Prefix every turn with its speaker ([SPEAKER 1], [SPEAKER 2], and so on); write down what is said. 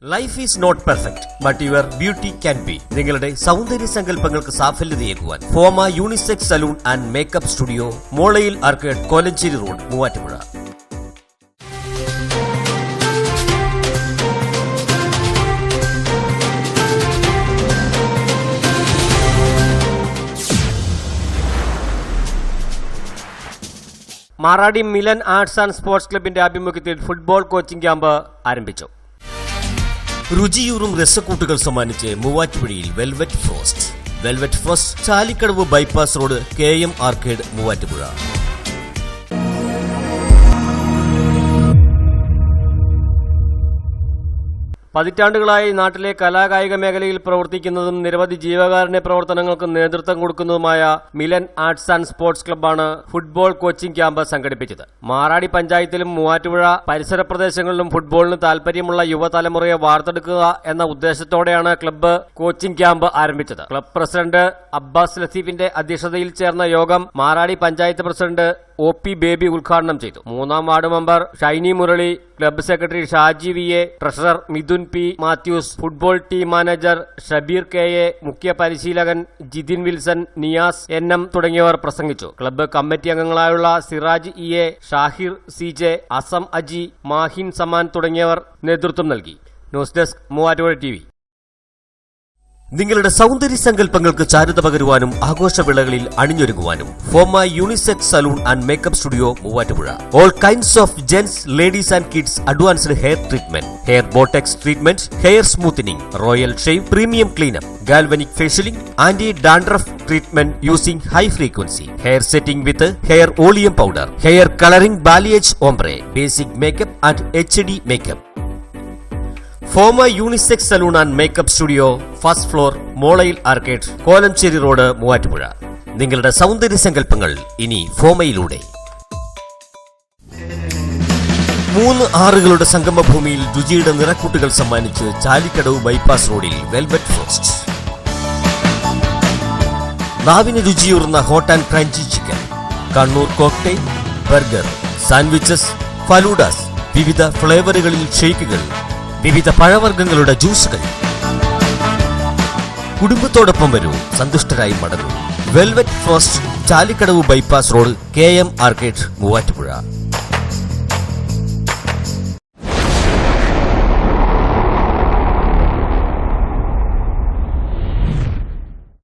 [SPEAKER 1] Life is not perfect, but your beauty can be. നിങ്ങളുടെ സൗന്ദര്യ സങ്കല്പങ്ങൾക്ക് സാഫല്യതയേകുവാൻ Foma unisex salon and makeup studio, Molayil arcade, Kolenchery road, Muvattupuzha. Maradi Milan arts and sports ക്ലബിന്റെ ആഭിമുഖ്യത്തിൽ football coaching camp ആരംഭിച്ചു. രുചിയൂറും രസക്കൂട്ടുകൾ സമ്മാനിച്ച് മൂവാറ്റുപുഴയിൽ velvet frost Chalikkadavu bypass road, KM arcade, Muvattupuzha. പതിറ്റാണ്ടുകളായി നാട്ടിലെ കലാകായിക മേഖലയിൽ പ്രവർത്തിക്കുന്നതും നിരവധി ജീവകാരുണ്യ പ്രവർത്തനങ്ങൾക്ക് നേതൃത്വം കൊടുക്കുന്നതുമായ മിലൻ ആർട്സ് ആൻഡ് സ്പോർട്സ് ക്ലബ്ബാണ് ഫുട്ബോൾ കോച്ചിംഗ് ക്യാമ്പ് സംഘടിപ്പിച്ചത്. മാറാടി പഞ്ചായത്തിലും മൂവാറ്റുപുഴ പരിസര പ്രദേശങ്ങളിലും ഫുട്ബോളിന് താൽപര്യമുള്ള യുവതലമുറയെ വാർത്തെടുക്കുക എന്ന ഉദ്ദേശത്തോടെയാണ് ക്ലബ്ബ് കോച്ചിംഗ് ക്യാമ്പ് ആരംഭിച്ചത്. ക്ലബ്ബ് പ്രസിഡന്റ് അബ്ബാസ് ലത്തീഫിന്റെ അധ്യക്ഷതയിൽ ചേർന്ന യോഗം മാറാടി പഞ്ചായത്ത് പ്രസിഡന്റ് OP ബേബി ഉദ്ഘാടനം ചെയ്തു. 3-ാം ward member Shiny Murali, club secretary Shaji VA, treasurer Mithun P Mathews, football team manager Shabeer KA, മുഖ്യ പരിശീലകൻ ജിതിൻ വിൽസൺ, നിയാസ് NM തുടങ്ങിയവർ പ്രസംഗിച്ചു. ക്ലബ്ബ് കമ്മിറ്റി അംഗങ്ങളായുള്ള സിറാജ് EA, ഷാഹിർ CJ, അസം അജി, മാഹിൻ സമാൻ തുടങ്ങിയവർ നേതൃത്വം നൽകി. News desk, Muvattupuzha TV. നിങ്ങളുടെ സൗന്ദര്യ സങ്കല്പങ്ങൾക്ക് ചാരുത പകരുവാനും ആഘോഷവേളകളിൽ അണിഞ്ഞൊരുങ്ങുവാനും Foma unisex salon and makeup studio, Muvattupuzha. All kinds of gents, ladies and kids advanced hair treatment, hair botox treatment, hair smoothening, royal shave, premium cleanup, galvanic facialing, anti dandruff treatment using high frequency, hair setting with hair oleum powder, hair colouring, balayage ombre, basic makeup and HD makeup. Foma unisex salon and makeup studio, first floor, Molayil arcade, Kolenchery road, Muvattupuzha. നിങ്ങളുടെ സൗന്ദര്യ സങ്കല്പങ്ങൾ ഇനി ഫോമയിലൂടെ. 3 ആറുകളുടെ സംഗമഭൂമിയിൽ രുചിയുടെ നിറക്കൂട്ടുകൾ സമ്മാനിച്ച് Chalikkadavu bypass റോഡിൽ velvet frost. നാവിന് രുചിയൂറുന്ന hot and crunchy chicken, Kannur cocktail, burger, sandwiches, faloodas, വിവിധ ഫ്ലേവറുകളിൽ ഷേക്കുകൾ, വിവിധ പഴവർഗ്ഗങ്ങളുടെ ജ്യൂസുകൾ. കുടുംബത്തോടൊപ്പം വരൂ, സന്തുഷ്ടരായി മടങ്ങൂ. Velvet frost, Chalikkadavu bypass road, KM arcade, Muvattupuzha.